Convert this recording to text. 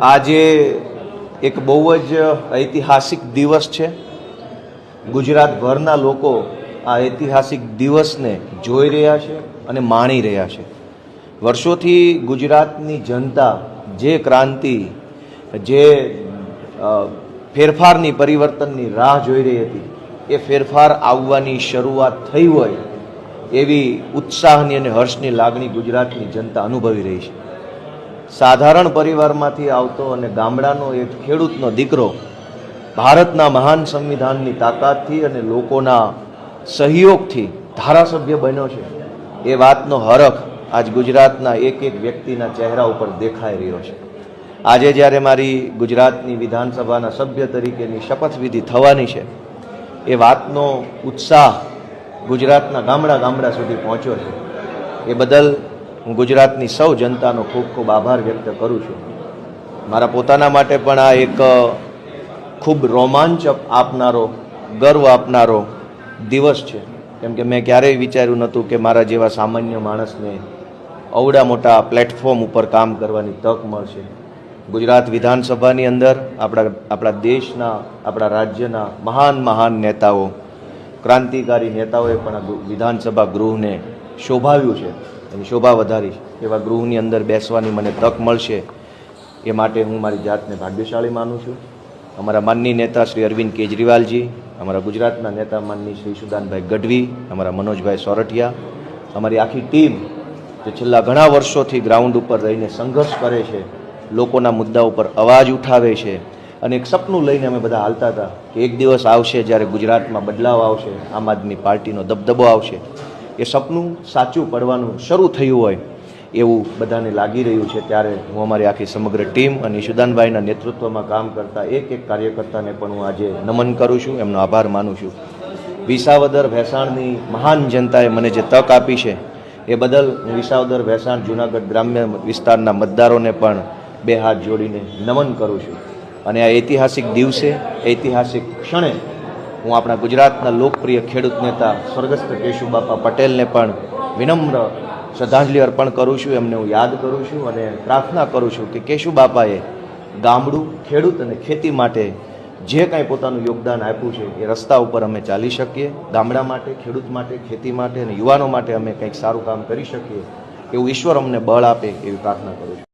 આજે એક બહુ જ ઐતિહાસિક દિવસ છે। ગુજરાતભરના લોકો આ ઐતિહાસિક દિવસને જોઈ રહ્યા છે અને માણી રહ્યા છે। વર્ષોથી ગુજરાતની જનતા જે ક્રાંતિ, જે ફેરફારની, પરિવર્તનની રાહ જોઈ રહી હતી, એ ફેરફાર આવવાની શરૂઆત થઈ હોય એવી ઉત્સાહની અને હર્ષની લાગણી ગુજરાતની જનતા અનુભવી રહી છે। સાધારણ પરિવારમાંથી આવતો અને ગામડાનો એક ખેડૂતનો દીકરો ભારતના મહાન સંવિધાનની તાકાતથી અને લોકોના સહયોગથી ધારાસભ્ય બન્યો છે, એ વાતનો હરખ આજ ગુજરાતના એક એક વ્યક્તિના ચહેરા ઉપર દેખાઈ રહ્યો છે। આજે જ્યારે મારી ગુજરાતની વિધાનસભાના સભ્ય તરીકેની શપથવિધિ થવાની છે, એ વાતનો ઉત્સાહ ગુજરાતના ગામડા સુધી પહોંચ્યો છે। એ બદલ હું ગુજરાતની સૌ જનતાનો ખૂબ ખૂબ આભાર વ્યક્ત કરું છું। મારા પોતાના માટે પણ આ એક ખૂબ રોમાંચ આપનારો, ગર્વ આપનારો દિવસ છે, કેમ કે મેં ક્યારેય વિચાર્યું નહોતું કે મારા જેવા સામાન્ય માણસને અવડા મોટા પ્લેટફોર્મ ઉપર કામ કરવાની તક મળશે। ગુજરાત વિધાનસભાની અંદર આપણા દેશના, આપણા રાજ્યના મહાન નેતાઓ, ક્રાંતિકારી નેતાઓએ પણ આ વિધાનસભા ગૃહને શોભાવ્યું છે, એની શોભા વધારી છે। એવા ગૃહની અંદર બેસવાની મને તક મળશે, એ માટે હું મારી જાતને ભાગ્યશાળી માનું છું। અમારા માનનીય નેતા શ્રી અરવિંદ કેજરીવાલજી, અમારા ગુજરાતના નેતા માનનીય શ્રી ઈશુદાનભાઈ ગઢવી, અમારા મનોજભાઈ સોરઠિયા, અમારી આખી ટીમ જે છેલ્લા ઘણા વર્ષોથી ગ્રાઉન્ડ ઉપર રહીને સંઘર્ષ કરે છે, લોકોના મુદ્દા ઉપર અવાજ ઉઠાવે છે, અને એક સપનું લઈને અમે બધા હાલતા હતા કે એક દિવસ આવશે જ્યારે ગુજરાતમાં બદલાવ આવશે, આમ આદમી પાર્ટીનો દબદબો આવશે। એ સપનું સાચું પડવાનું શરૂ થયું હોય એવું બધાને લાગી રહ્યું છે। ત્યારે હું અમારી આખી સમગ્ર ટીમ અને ઈશુદાનભાઈના નેતૃત્વમાં કામ કરતા એક એક કાર્યકર્તાને પણ હું આજે નમન કરું છું, એમનો આભાર માનું છું। વિસાવદર ભેસાણની મહાન જનતાએ મને જે તક આપી છે, એ બદલ હું વિસાવદર ભેસાણ જૂનાગઢ ગ્રામ્ય વિસ્તારના મતદારોને પણ બે હાથ જોડીને નમન કરું છું। અને આ ઐતિહાસિક દિવસે, ઐતિહાસિક ક્ષણે હું આપણા ગુજરાતના લોકપ્રિય ખેડૂત નેતા સ્વર્ગસ્થ કેશુબાપા પટેલને પણ વિનમ્ર શ્રદ્ધાંજલિ અર્પણ કરું છું, એમને હું યાદ કરું છું અને પ્રાર્થના કરું છું કે કેશુબાપાએ ગામડું, ખેડૂત અને ખેતી માટે જે કાંઈ પોતાનું યોગદાન આપ્યું છે, એ રસ્તા ઉપર અમે ચાલી શકીએ। ગામડા માટે, ખેડૂત માટે, ખેતી માટે અને યુવાનો માટે અમે કંઈક સારું કામ કરી શકીએ, એવું ઈશ્વર અમને બળ આપે એવી પ્રાર્થના કરું છું।